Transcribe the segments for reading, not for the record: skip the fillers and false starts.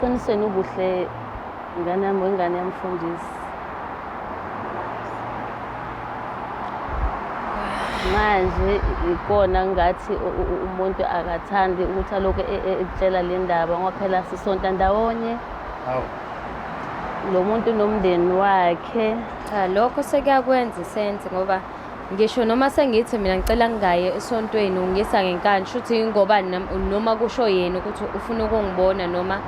Eqinisweni ubuhle ingane yamfundisi. Manje ikona ngathi umuntu akathandi ukuthi aloku ekutshela le ndaba ngoba phela sisonta ndawonye. Hawu. Lo muntu nomndeni wakhe. Lokho sekuyakwenza isense ngoba ngisho noma sengithi mina ngicela ngingaye esontweni ungisa ngenkani shuthi ngoba noma kusho yena ukuthi ufuna ukungibona noma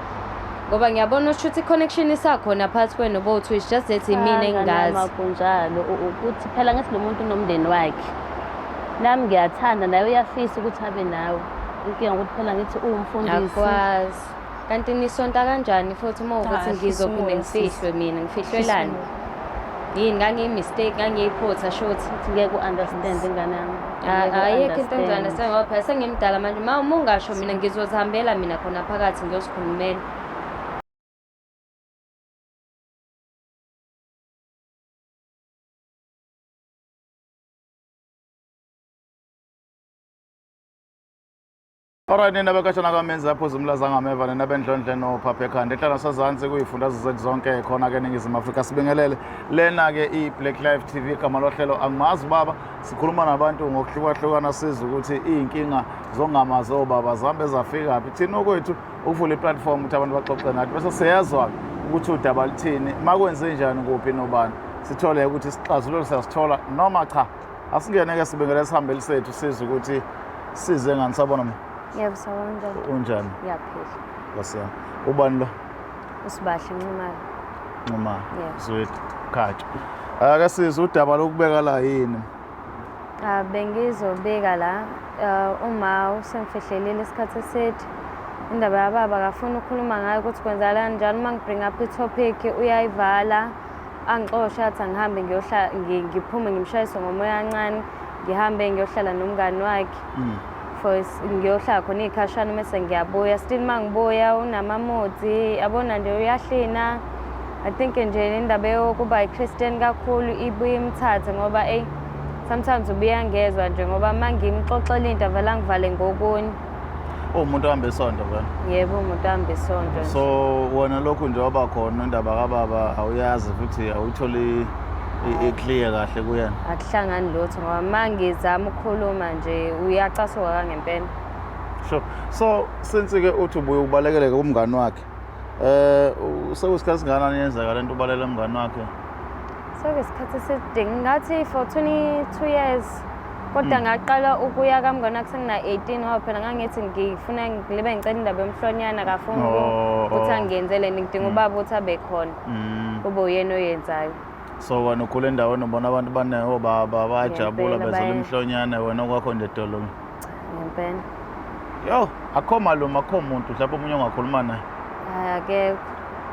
ngoba ngiyabona ukuthi i-connection isakhona phakathi kwenu both it's just that imina engazi. Kunjalo ukuthi phela ngathi lo muntu nomndeni wakhe. Nami ngiyathanda nawe uyafisa ukuthi abe nawe. Inkinga ukuthi phela ngithi uwumfundisi. Akwazi. Kanti nisonta kanjani futhi uma ukuthi ngizophinde ngifihlwe mina ngifihlwelani? Yini ngangiyimistake ngangiyiphutha shothi ngeke u-understand ingane yami. Ayikho into engizo-understand ngoba phela sengimdala manje uma ungasho mina ngizozihambela mina khona phakathi ngiyosikhulumela. Alright, nina bekashana kwamenzi yaphuza umlaza ngameva nina bendlondle nophapha ekhanda ehlala sazansi kuyifundazwe zethu zonke khona ke eNingizimu Afrika. Sibingelele lena ke iBlack Live TV igama lohlelo angimazi baba. Sikhuluma nabantu ngokuhlukahlukana sizwe ukuthi iy'nkinga zongamazi obaba zihambe zafika phi. Thina okwethu ukuvula iplatform ukuthi abantu baxoxe nathi bese siyazwa ukuthi udaba lithini makwenze njani kuphi nobani. Sithole ukuthi isixazululo siyasithola noma cha. Asingene-ke sibingelele sihambele sethu sizwe ukuthi size ngani sabona mama. Yebo sawonjani. Unjani? Ngiyaphila. Ngiyasiyama. Ubani lo? Usibahle Ncumalo. Ncumalo. Yebo. Zwethu Khatsha. Ake sizwe udaba lokubeka la yini? Bengizobeka la uma usemfihlelile isikhathi eside. Indaba yababa akafuna ukukhuluma ngayo ukuthi kwenzakala kanjani uma ngibring up i-topic uyayivala. Angixosha athi angihambe ngiphume ngimshayise ngomoya kancane ngihambe ngiyohlala nomngani wakhe. Ngiyohlala khona iy'khashana mese ngiyabuya still mangibuya unamamodzi yabona nje uyahlina. I think nje indaba yokuba i-Christian kakhulu ibuye imthathe ngoba sometimes ubuya ngezwa nje ngoba mangimxoxela into avela ngivale ngokunye. Umuntu ohamba isonto vele? Yebo umuntu ohamba isonto nje. So wona lokhu nje waba khona indaba kababa awuyazi futhi awuyitholi i-clear kahle kuyena? Akuhlangani lutho ngoba mangizama ukukhuluma nje uyacasuka kangempela. Sure. So since-ke uthi ubuye ubalekeleke kumngani wakhe sekuyisikhathi singakanani yenzeka lento ubalele umngani wakhe? Sekuyisikhathi eside ngathi for 22 years kodwa ngaqala ukuya kamngani wakhe sengina-18 ngoba phela ngangithi ngifuna ngibe ngicela indaba yomhlonyana akafuni ukuthi angiyenzele ngidinga ubaba ukuthi abe khona kube uyena oyenzayo. So wena ukhule endaweni ubona abantu banobaba bayajabula bezela imhlonyana wena okwakho nje edolweni? Ngempela. Yo, akho malume akho muntu mhlawumbe omunye ongakhuluma naye? Akekho.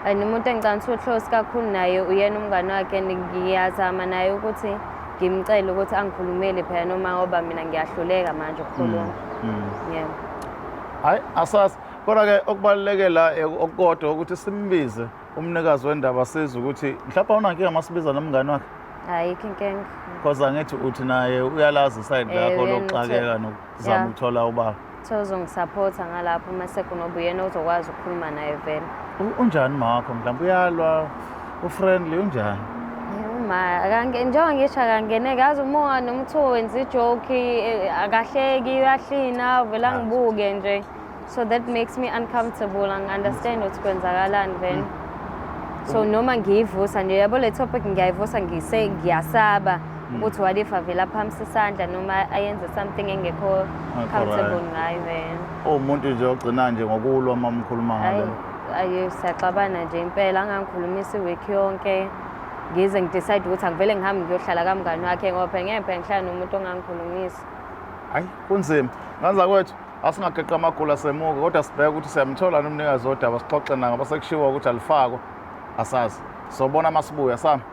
Umuntu engicabanga ukuthi close kakhulu naye uyena umngani wakhe ngiyazama naye ukuthi ngimcela ukuthi angikhulumele phela noma ngoba mina ngiyahluleka manje ukukhuluma. Yebo. Hayi asazi kodwa-ke okubaluleke la okukodwa ukuthi simbize umnikazi wendaba sizwe ukuthi mhlawumbe awunankinga masibiza nomngani wakhe? Ayikho inkinga. Because angithi uthi naye uyalazi isayidi lakho lokuxakeka nokuzama ukuthola ubaba. Uzongisupporta ngalapho mase kunoba uyena uzokwazi ukukhuluma naye vele. Unjani makho mhlawumbe uyalwa ufriendly unjani? Njengoba ngisho akangeneke yazi uma noma uthiwa wenza ijoke akahleki uyahlina vele angibuke nje. So that makes me uncomfortable. Angi-understand ukuthi kwenzakalani vele. So noma ngiyivusa nje yabo le topic ngiyayivusa ngiyasaba ukuthi what if avela phamsi isandla noma ayenze something engekho comfortable ngayo vele. Umuntu nje ogcina nje ngokulwa uma umkhuluma ngayo. Ayi siyaxabana nje impela angangikhulumisa iweek yonke. Ngize ngidecide ukuthi angivele ngihambe ngiyohlala kamngani wakhe ngoba phela ngeke ngihlala nomuntu ongangikhulumisa. Hayi kunzima. Nganza kwethu asingageqa amagula semuka kodwa sibheke ukuthi siyamthola nomnikazi wodaba sixoxe naye ngoba sekushiwo ukuthi alifakwa asazi. Sobona masibuya sami.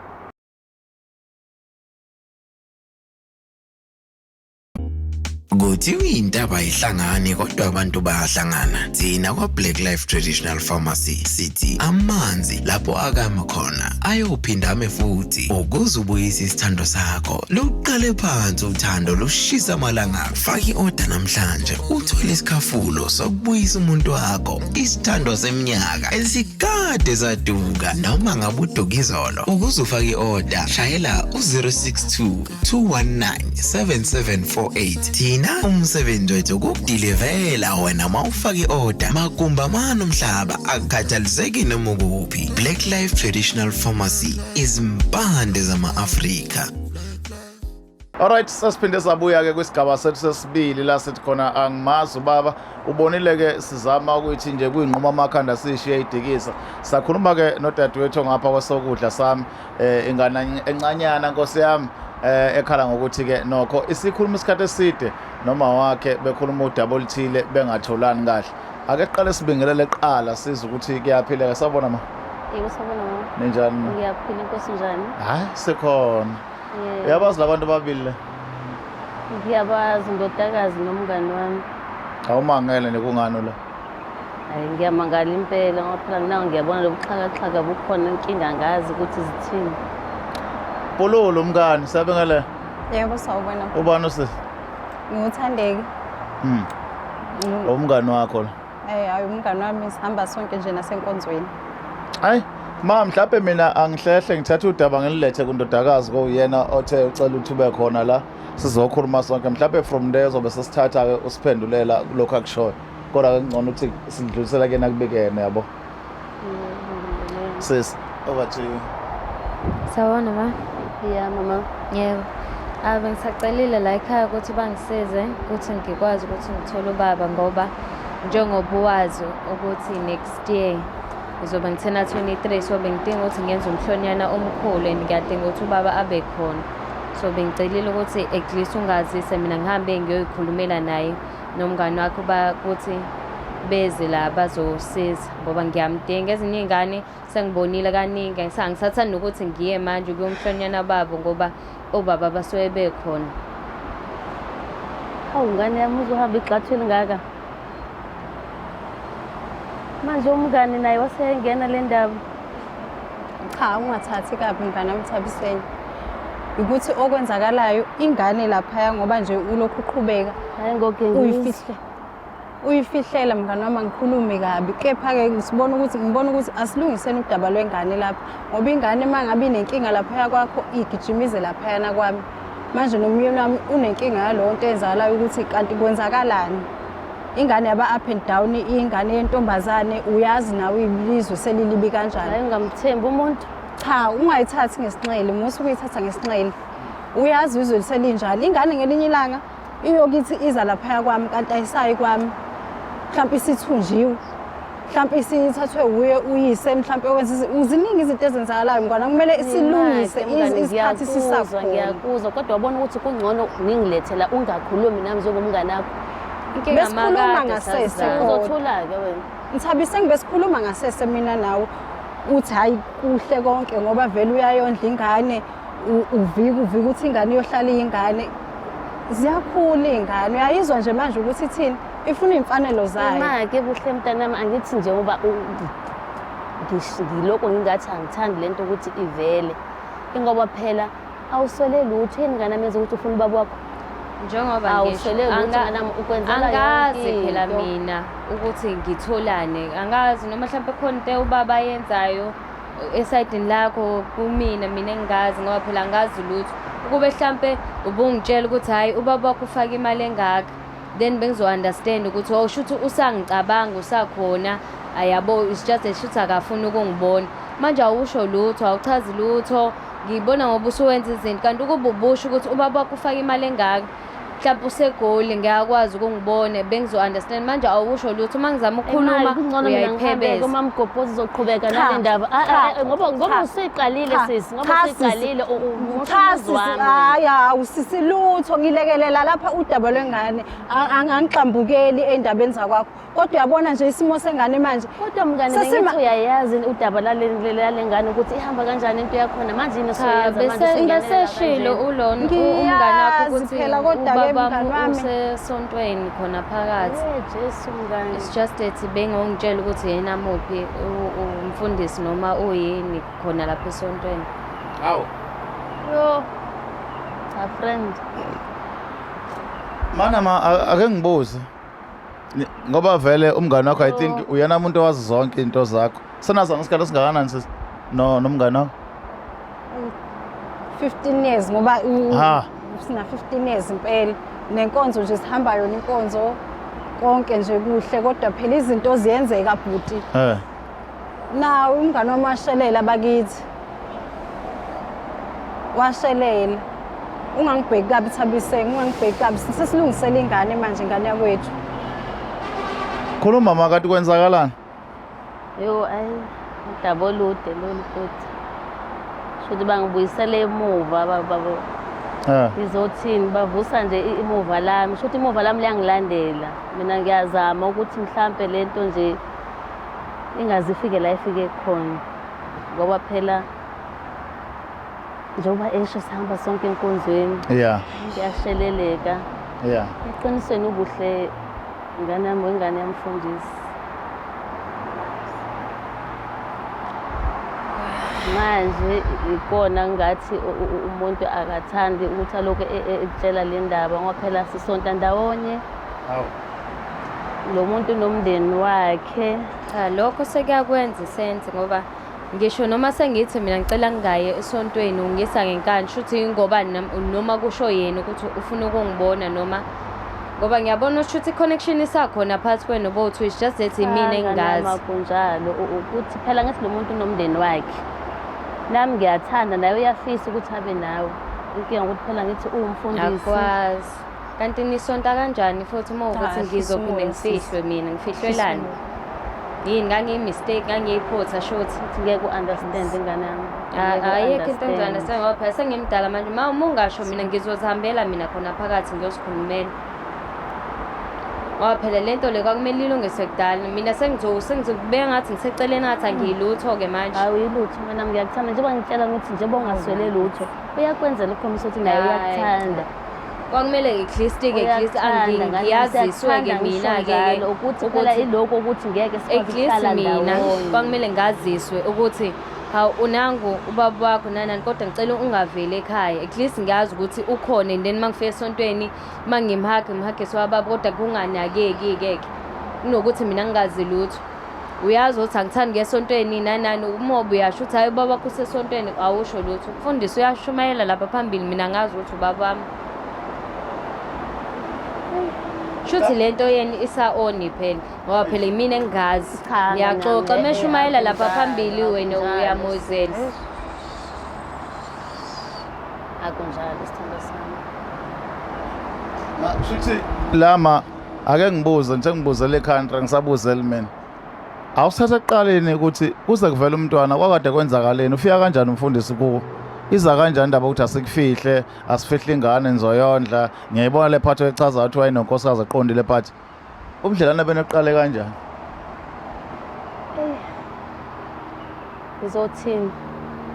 Good kuthiwa iy'ntaba ayihlangani kodwa abantu bayahlangana. Thina kwa-Black Life Traditional Pharmacy sithi amanzi lapho akama khona ayophinda ame futhi ukuze ubuyise isithando sakho. Luqale phansi uthando lushisa amalanga. Faka i-order namhlanje uthole isikhafulo sokubuyisa umuntu wakho. Isithando seminyaka esikade saduka noma ngabe udukizolo. Ukuze ufake i-order shayela u-062 219 7748. Thina umsebenzi wethu ukukudilivela wena mawufaka i-order makumba manomhlaba akukhathaliseki noma ukuphi. Black Life Traditional Pharmacy izimpande zama-Afrika. Alright, sasiphinde sabuya-ke kwisigaba sethu sesibili la sithi khona angimazi ubaba. Ubonile-ke sizama ukuthi nje kuyinquma amakhanda sishiye idikisa. Sakhuluma-ke nodadewethu ngapha kwesokudla sami ingane encanyana nkosi yami ekhala ngokuthi-ke nokho isikhuluma isikhathi eside noma wakhe bekhuluma udaba oluthile bengatholani kahle. Ake qale sibingelele qala siza ukuthi kuyaphileka. Sabona ma? Yebo sabona mama. Ninjani? Ngiyaphila inkosi njani? Hayi sekhona. Uyabazi labantu babili? Ngiyabazi ndodakazi nomngani wami. Awumangele nekungano la. Hayi ngiyamangala impela ngoba phela nawe ngiyabona lobuxhakaxhaka bukhona inkinga ngazi ukuthi zithini. Pululu umngani sabengele. Yebo sawubona. Ubani usisi? Nguthandeki. Umngani wakho la. Hayi umngani wami sihamba sonke nje nasenkonzweni. Hayi ma mhlawumbe mina angihlehle ngithatha udaba ngililethe kundodakazi kuyena othe ucela ukuthi ube khona la sizokhuluma sonke. Mhlawumbe from there zobe sesithatha-ke usiphendulela kulokho akushoyo. Kodwa ngcono ukuthi sidlulisela kena kubekene yabo. Sis, over to you. Sawona ma? Yeah mama. Yebo. Bengisacelile la ekhaya ukuthi bangisize ukuthi ngikwazi ukuthi ngithole ubaba ngoba njengoba uwazi ukuthi next year ngizobe ngithena 23 so bengidinga ukuthi ngenze umhlonyana omkhulu and ngiyadinga ukuthi ubaba abe khona. So bengicelile ukuthi at least ungazise mina ngihambe ngiyoyikhulumela naye nomngani wakho ukuthi beze la bazosiza ngoba ngiyamdinga. Ezinye iy'ngane sengibonile kaningi ngisathanda ukuthi ngiye manje kuyomhlonyana babo ngoba obaba basuke bekhona. Hawu ngane yami uzohamba igxathweni ngaka. Manje umngani naye wasengena le ndaba. Cha ungathathi kabi mngani wami Thabiseni. Ukuthi okwenzakalayo ingane lapha ngoba nje ulokhu uqhubeka. Hayi ngokengizwe. Uyifihlela mngani wami ngikhulume kabi. Kepha-ke ngibona ukuthi asilungiseni udaba lwengane lapha. Ngoba ingane mangabe inenkinga lapha kwakho igijimize lapha kwami. Manje nomyeni wami unenkinga yalo nto enzakalayo ukuthi kanti kwenzakalani. Ingane yaba up and down, ingane yentombazane uyazi nawe ilizwe selilibi kanjani. Hayi ngamthemba umuntu. Cha ungayithathi ngesinxele, musu ukuyithatha ngesinxele. Uyazi izwe liselinjani. Ingane ngelinye ilanga iyokithi iza lapha kwami kanti ayisayi kwami. Mhlawumbe isithunjiwe. Mhlawumbe isithathwe uye uyise mhlawumbe okwenza uziningi izinto ezenzakalayo ngwana kumele silungise isikhathi sisakhona. Ngiyakuzwa kodwa wabona ukuthi kungcono ngingilethela ungakhulumi nami njengomngane wakho. Besikhuluma ngasese uzothula-ke wena. Nthabise ngibesikhuluma ngasese mina nawe uthi hayi kuhle konke ngoba vele uyayondla ingane uvika ukuthi ingane iyohlala iyingane. Ziyakhula iy'ngane uyayizwa nje manje ukuthi ithini ifuna iy'mfanelo zayo. Ma-ke buhle mntanami angithi nje ngoba ngilokho ngingathi angithandi lento ukuthi ivele. Ingoba phela awuswele lutho yini ngane amenza ukuthi ufuna ubaba wakho. Njengoba angazi phela mina ukuthi ngitholane. Angazi noma mhlawumbe khona into ubaba ayenzayo esayidini lakho kumina engingazi ngoba phela angazi lutho. Ukube mhlawumbe ubungitshela ukuthi hayi ubaba wakho ufaka imali engaka then bengizo-understand ukuthi shouthi usangicabanga usakhona ayabo it's just a shoot akafuna ukungibona. Manje awusho lutho awuchazi lutho ngibona ngoba usuwenza izinto kanti ukuba ubusho ukuthi ubaba wakho ufaka imali engaka mhlawumbe usegoli ngiyakwazi ukungibona bengizo-understand. Manje awusho lutho uma ngizama ukukhuluma uyayiphebeza. Uma mgobhozi uzoqhubeka nale ndaba ngoba usiqalile sisi ngoba usiqalile hayi awusisi lutho ngilekelela lapha udaba lwengane angangihlambukeli endabeni zakwakho kodwa uyabona nje isimo sengane manje. Kodwa mngane ngithi uyayazi udaba lale ngane ukuthi ihamba kanjani into yakhona manje yini soyazi manje beseshilo ulona umngane wakho ukuthi phela kodwa mngani wami. usesontweni khona phakathi. Jesu mngani. It's just that bengongitshela ukuthi yena muphi umfundisi noma uyini khona lapha esontweni. Hawu. Yo. A friend. Mana ake ngibuze. Ngoba vele umngane wakho I think uyena umuntu owazi zonke into zakho. Senazana isikhathi esingakanani sisi? Nomngane wakho? 15 years ngoba Ha. sina 15 years impela. Nenkonzo nje sihamba yona inkonzo konke nje kuhle kodwa phela izinto ziyenzeka bhuti. Na umngane wamashelela bakithi. Washelela. Ungangibheki kabi Thabisenge, ungangibheki kabi. Sesilungisela ingane manje ingane yakwethu. Khuluma makathi kwenzakalani? Yo udaba olude lolu futhi. Shothi bangibuyisele emuva babo. Ngizothini bavusa nje imuva lami. Shothi imuva lami liyangilandela. Mina ngiyazama ukuthi mhlambe lento nje ingazifike la ifike khona. Ngoba phela njengoba esho sihamba sonke enkonzweni. Yeah. Ngiyasheleleka. Yeah. Eqinisweni ubuhle ingane yami ingane yamfundisi. Manje ikona ngathi umuntu akathandi ukuthi aloku ekutshela le ndaba ngoba phela sisonta ndawonye. Hawu. Lo muntu nomndeni wakhe. Lokho sekuyakwenza isense ngoba ngisho noma sengithi mina ngicela ngingaye esontweni ungisa ngenkani shuthi ngoba noma kusho yena ukuthi ufuna ukungibona noma ngoba ngiyabona ukuthi i-connection isakhona phakathi kwenu both it's just that mina engazi kunjalo ukuthi phela ngithi lo muntu nomndeni wakhe. Nami ngiyathanda naye uyafisa ukuthi abe nawe. Inkinga ukuthi phela ngithi uwumfundisi. Akwazi. Kanti nisonta kanjani futhi uma ukuthi ngizophinde ngifihlwe mina ngifihlwelani? Yini ngangiyimistake ngangiyiphutha shothi ngeke u-understand ingane yami. Ayikho into engiza-understand ngoba phela sengimdala manje uma ungasho mina ngizozihambela mina khona phakathi ngiyosikhulumela. Ngoba phela lento le kwakumele ilungiswe kudala mina sengizokubeka ngathi ngiseceleni ngathi angiyilutho-ke manje. Awuyilutho mina nami ngiyakuthanda njengoba ngitshela ukuthi njengoba ungaswele lutho uyakwenzela ukhombisa ukuthi naye uyakuthanda. Kwakumele at least angiyaziswe-ke mina-ke ukuthi phela ilokho ukuthi ngeke sikwazi mina kwakumele ngaziswe ukuthi hawu unangu ubaba wakho nanani kodwa ngicela ungaveli ekhaya at least ngiyazi ukuthi ukhona and then mangifika esontweni mangimhage swababa kodwa kunganakeki kunokuthi mina ngingazi lutho. Uyazi ukuthi angithandi kuya esontweni nanani umoba uyasho ukuthi hayi ubaba wakho usesontweni awusho lutho. Umfundisi uyashumayela lapha phambili mina ngazi ukuthi ubaba wami. Shuthi lento yeni isa-on phela ngoba phela imina engazi ngiyaxoxa meshumayela lapha phambili wena uyamozela. Akunjalo isithando sami. Shuthi lama ake ngibuze ngibuzele ekhaya ngisabuzela mina. Awusathe eqaleni ukuthi kuze kuvela umntwana kwakade kwenzakaleni ufika kanjani umfundisi kuwo? Iza kanjani indaba ukuthi asikufihle asifihle ingane nizoyondla ngiyayibona le phatho echaza ukuthi wayenonkosikazi aqondile phathi ubudlelane beneqale kanjani? Ngizothini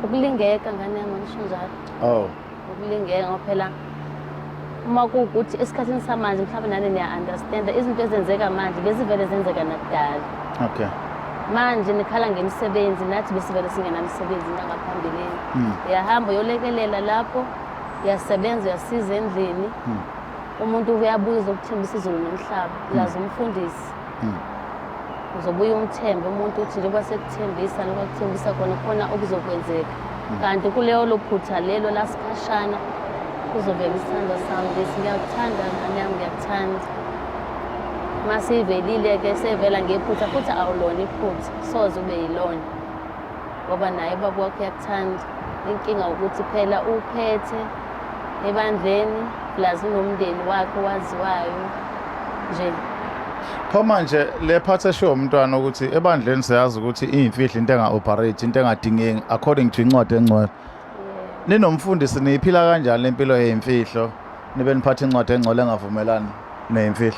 ukulingeka ngane yami ngisho njalo. Ukulingeka ngoba phela uma kuwukuthi esikhathini samanje mhlawumbe nani niya-understand izinto ezenzeka manje bezivele zenzeka nakudala. Okay. Manje nikhala ngemisebenzi nathi besivele singenamisebenzi ngaphambilini. Uyahamba uyolekelela lapho uyasebenza uyasiza endlini. Umuntu uyabuya uzokuthembisa izulu nomhlaba laza umfundisi. Uzobuya umthembe umuntu uthi njengoba sekuthembisa noma kuthembisa khona okuzokwenzeka. Kanti kuleyo lophutha lelo lasikhashana kuzovela isithando sami lesi ngiyakuthanda ngane yami ngiyakuthanda. Masivelile-ke sevela ngephutha futhi awulona iphutha soze ube yilona ngoba naye ubaba wakho uyakuthanda. Inkinga ukuthi phela uphethe ebandleni plus unomndeni wakhe owaziwayo nje. Pho manje le phathe esho umntwana ukuthi ebandleni siyazi ukuthi iyimfihlo into enga-operate into engadingeki according to incwadi engcwele. Ninomfundisi niyiphila kanjani lempilo yeyimfihlo nibe niphatha incwadi engcwele engavumelani neyimfihlo?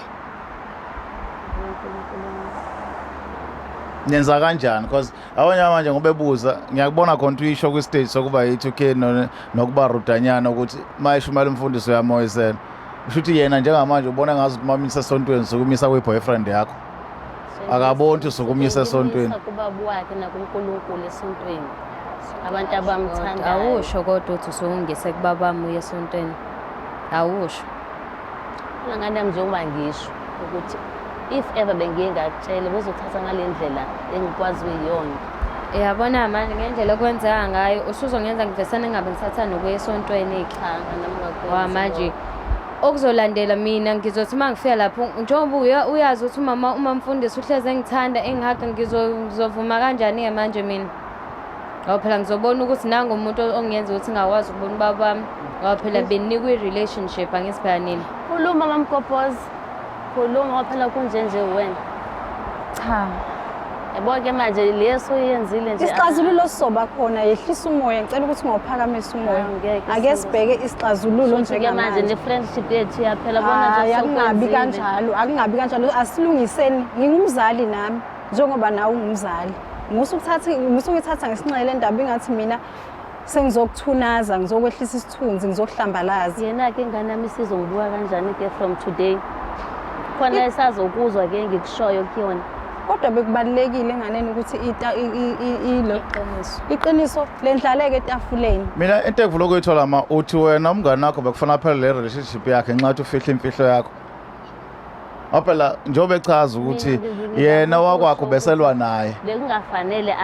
Nenza kanjani because abanye manje ngoba ebuza ngiyakubona khona uyisho kwi-stage sokuba yi-2K nokuba rudanyana ukuthi mayishumela umfundisi uyamoyisela Kusho ukuthi yena njengamanje ubona ngazi ukuthi mamisa esontweni sokumisa kwe-boyfriend yakho. Akaboni sokumisa esontweni. Kubaba wakhe nakuNkulunkulu esontweni. Abantu abamthanda. Awusho kodwa uthi usungise kubabami uye esontweni. Awusho. Ngane yami njengoba ngisho ukuthi if ever bengingakutshela bezothatha ngale ndlela engikwazi uyiyona. Yabona manje ngendlela okwenzeka ngayo usuzongenza ngivesane ngabe ngithatha nokuya esontweni ikhanga nami ngakwenza. Manje okuzolandela mina ngizothi mangifika lapho njengoba uyazi ukuthi uma mfundisi uhleze engithanda engihaga ngizovuma kanjani manje mina. Ngoba phela ngizobona ukuthi nangu umuntu ongenza ukuthi ngakwazi ukubona babami. Ngoba phela beninikwe i-relationship angisiphela nini. Khuluma mamgobhozi. Khuluma ngoba phela kunjenje wena. Cha. Yabo-ke manje leso yenzile nje. Isixazululo sizoba khona yehlisa umoya ngicela ukuthi ngophakamisa umoya. Ake sibheke isixazululo njengamanje. Manje ne-friendship yethu yaphela bona nje akungabi kanjalo, akungabi kanjalo. Asilungiseni ngingumzali nami njengoba nawe ungumzali. Ngusukuthatha ngesinxele endaba ingathi mina sengizokuthunaza ngizokwehlisa isithunzi ngizokuhlambalaza. Yena-ke ingane yami sizongibuka kanjani-ke from today? Khona esazokuzwa ke ngikushoyo kuyona. Kodwa bekubalekile enganeni ukuthi iqiniso lendlaleke etafuleni. Mina into engivula ukuyithola uthi wena umngane wakho bekufana phela le relationship yakhe nxa uthi ufihla imfihlo yakho. Phela njengoba echaza ukuthi yena wakwakho beselwa naye. Bekungafanele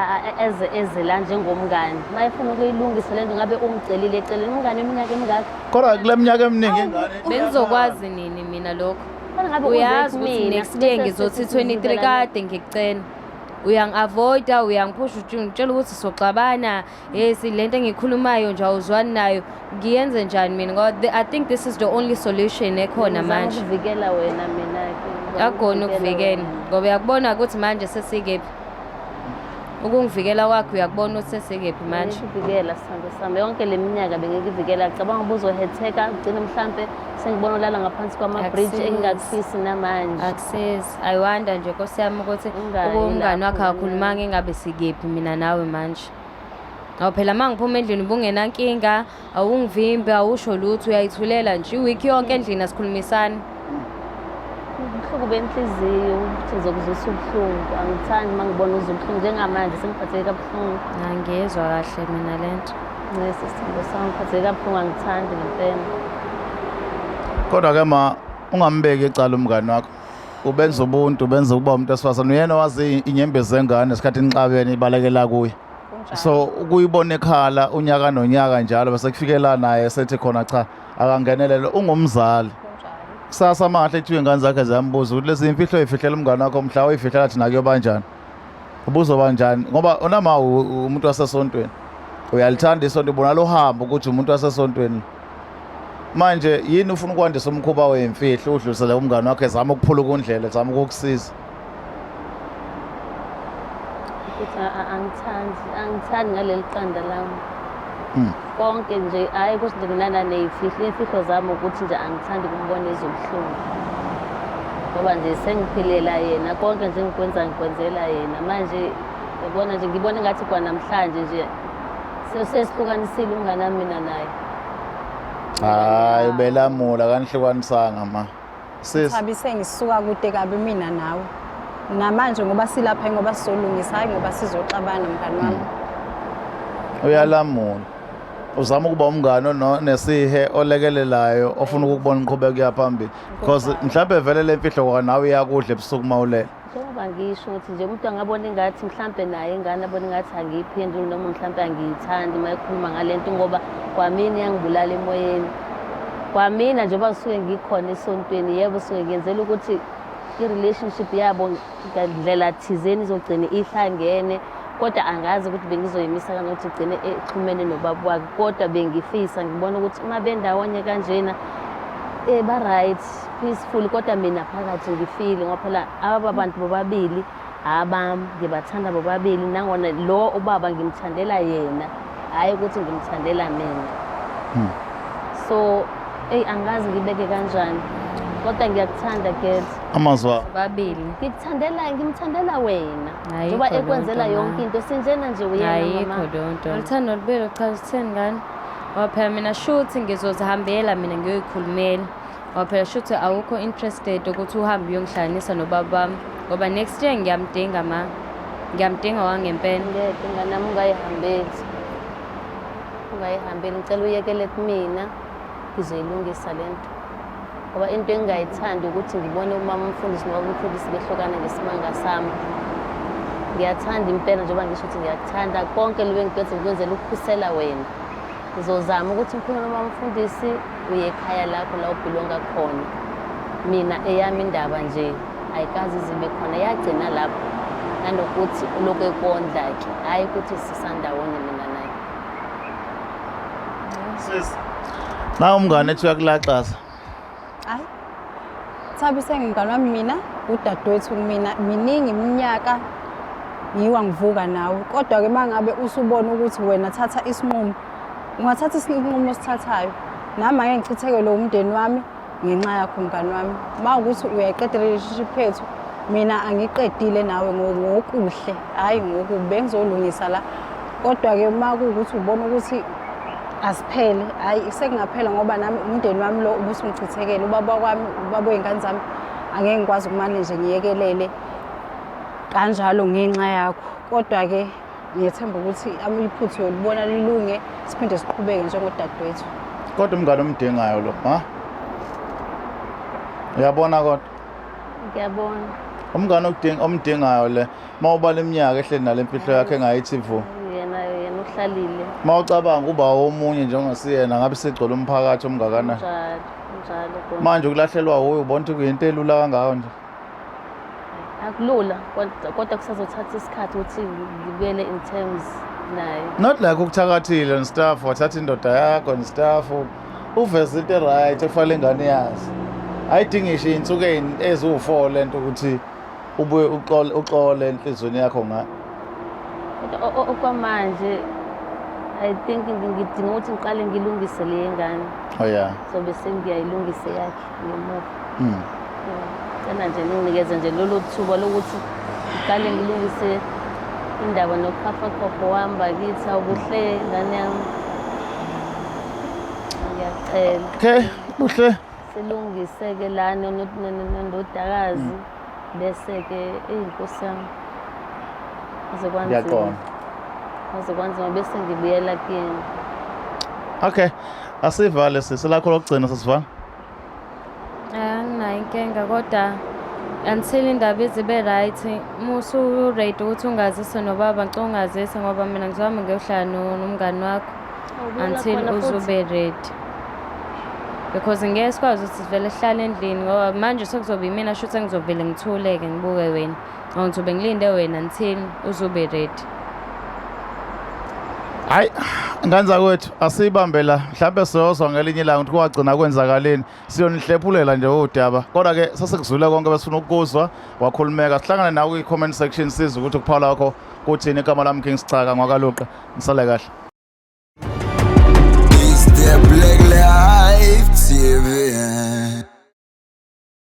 eze la njengomngane. Mayefuna ukuyilungisa lento ngabe umcelile eceleni umngane iminyaka emingaka. Kodwa kule minyaka eminingi ingane. Bengizokwazi nini mina lokho? Uyazi ukuthi next year ngizothi 23 kade ngikucela. Uyang-avoida, uyangiphusha utshela ukuthi soxabana. Yes, lento engikhulumayo nje awuzwani nayo. Ngiyenze njani mina ngoba I think this is the only solution ekhona manje. Ukuvikela wena mina-ke. Akona ukuvikela ngoba uyakubona ukuthi manje sesikephi. Ukungivikela kwakho uyakubona ukuthi sesikephi manje. Ukuvikela sithando sami yonke le minyaka bengiyivikela ngicabanga ubuzohetheka ugcine mhlambe sengibona ulala ngaphansi kwama-bridge engingakufisi namanje. Akusizi ayiwanda nje Nkosi yami ukuthi umngane wakho akakhuluma ngingabe sikephi mina nawe manje. Ngoba phela mangiphuma endlini ubungenankinga awungivimbi awusho lutho uyayithulela nje iwiki yonke endlini asikhulumisani. Ubuhlungu benhliziyo ukuthi ngizokuzwisa ubuhlungu angithandi mangibona ubuhlungu njengamanje sengiphatheke kabuhlungu. Angiyezwa kahle mina lento. Nesithando sami ngiphatheke kabuhlungu angithandi ngempela. Kodwa-ke ungambeki ecala umngane wakho. Ubenza ubuntu benza ukuba umuntu esifazane uyena wazi inyembezi zengane esikhathi inxabene ibalekela kuye. So ukuyibona ekhala unyaka nonyaka njalo bese kufikela naye sethi khona cha akangenelele ungumzali. Kusasa manje ethi ingane zakhe ziyambuza ukuthi lezi imfihlo ezifihlela umngane wakho mhla uyifihlela thina kuyoba kanjani. Ubuzo kanjani ngoba onama umuntu wasesontweni. Uyalithanda isonto ubona lo hambo ukuthi umuntu wasesontweni. Manje yini ufuna ukwandisa umkhuba wemfihlo udlulisele umngane wakhe ezama ukuphula kundlela ezama ukukusiza. Angithandi ngaleli qanda lami. Konke nje hayi ukuthi nje nginana ney'fihlo zami ukuthi nje angithandi kumbona ezobuhlungu. Ngoba nje sengiphilela yena konke nje ngikwenza ngikwenzela yena manje yabona nje ngibona ngathi kwanamhlanje nje sesihlukanisile umngane wami mina naye. Hayi belamula kanihlukanisanga Sabi sengisuka kude kabi mina nawe. Namanje ngoba silapha ngoba sizolungisa hayi ngoba sizoxabana mngani wami. Uyalamula. Uzama ukuba umngane nesihe olekelelayo ofuna ukubona iqhubeko yaphambili because mhlawumbe vele lemfihlo kwa nawe iyakudla ebusuku mawulela. Njengoba ngisho ukuthi nje umuntu angabona ingathi mhlambe naye ingane abona ingathi angiyiphenduli noma mhlambe angiyithandi mayikhuluma ngalento ngoba kwamina yangibulala emoyeni. Kwamina njengoba suke ngikhona esontweni yebo suke ngiyenzela ukuthi i-relationship yabo ngandlela thizeni izogcina ihlangene kodwa angazi ukuthi bengizoyimisa kanjani ukuthi igcine exhumene nobaba wakhe kodwa bengifisa ngibona ukuthi uma bendawonye kanjena ba-right peaceful kodwa mina phakathi ngifile ngoba phela aba bantu bobabili abami ngibathanda bobabili nangona lo ubaba ngimthandela yena hhayi ukuthi ngimthandela mina. So angazi ngibeke kanjani kodwa ngiyakuthanda Get. Amazwa Babili. Ngimthandela wena. Njengoba ekwenzela yonke into sinjena nje uyena mama. Ayikho donto. Alithanda olibelo cha sitheni ngani? Ngoba phela mina shuthi ngizozihambela mina ngiyoyikhulumela. ngoba phela shuthi awukho interested ukuthi uhambe uyongihlanganisa nobaba wami ngoba next year ngiyamdinga wangempela. Ngeke ingane yami ungayihambeli. Ungayihambeli, ngicela uyekele kumina ngizoyilungisa le nto. Ngoba into engingayithandi ukuthi ngibone umama umfundisi noma umfundisi behlukana ngesimanga sami. Ngiyathanda impela njengoba ngisho ukuthi ngiyakuthanda konke libe ngikwenze ngikwenzela ukukhusela wena. Ngizozama ukuthi ngikhulume noma umfundisi uye ekhaya lakho la ubhilonga khona. Mina eyami indaba nje ayikazi zibe khona yagcina lapho. Nanokuthi ulokhu ekondla-ke hhayi ukuthi sisandawonye mina naye. Sis, na umngane ethi uyakulaxaza. Hayi, Thabi sengingane wami mina, udadewethu kumina, miningi iminyaka ngiwa ngivuka nawe. Kodwa-ke uma ngabe usubona ukuthi wena thatha isinqumo, ungathatha isinqumo osithathayo. Nami ake ngichithekele umndeni wami ngenxa yakho mngane wami. Uma ukuthi uyayiqeda relationship yethu, mina angiqedile nawe ngokuhle, hhayi ngokubi, bengizolungisa la. Kodwa-ke uma kuwukuthi ubona ukuthi asiphele, hhayi sekungaphela ngoba nami umndeni wami lo ubusungichithekele. Ubaba wami, ubaba wey'ngane zami, angeke ngikwazi ukumane nje ngiyekelele kanjalo ngenxa yakho. Kodwa-ke ngiyethemba ukuthi iphutha uyolibona lilunge, siphinde siqhubeke njengodadewethu. Kodwa umngane omdingayo lo, ha? Uyabona kodwa? Ngiyabona. Umngane omdingayo le, uma ubala iminyaka ehleli nale mfihlo yakhe engayithi vu. Yena uhlalile. Uma ucabanga uba omunye njengasiyena ngabe sigcwele umphakathi omngakanani. Njalo. Manje ukulahlelwa wuye ubona ukuthi kuyinto elula kangako nje. Akulula kodwa kusazothatha isikhathi ukuthi ngibuyele in terms naye. Not like ukuthakathile and stuff, wathatha indoda yakho and stuff. Uveze into right efanele ingane yazi. Ayidingishe insuku eziwu4 lento ukuthi ubuye uxole enhlizweni yakho nga. Okwamanje I think ngidinga ukuthi ngiqale ngilungise le ngane. Oh yeah. So bese ngiyayilungisa yakhe ngemuva. Cela nje ninginikeze nje lolu thuba lokuthi ngiqale ngilungise indaba nokhapha wami bakithi awubuhle ngane yami. Ngiyacela. Okay, buhle. Silungise-ke lana nondodakazi bese-ke inkosi yami azokwanzima bese ngibuyela kuyena. Okay, asivale sisi lakho lokugcina sisivana. Anginayo inkinga kodwa until indaba izibe right, musu ready ukuthi ungazise nobaba ngicela ungazise ngoba mina ngizohamba ngiyohlala nomngani wakho until uzobe ready. Because ngeke sikwazi ukuthi sivele sihlale endlini ngoba manje sekuzoba yimina shuthi engizovele ngithuleke ngibuke wena. Ngizobe ngilinde wena until uzobe ready. Hayi, nganza kwethu asiyibambe la. Mhlawumbe siyozwa ngelinye ilanga ukuthi kwagcina kwenzakaleni. Siyonihlephulela nje udaba. Kodwa ke sasekuzwile konke besifuna ukuzwa wakhulumeka. Sihlangane nawe kwi-comment section sizwe ukuthi kuphawula kwakho kuthini igama lami King Sicaka ngwakaluqa. Nisale kahle.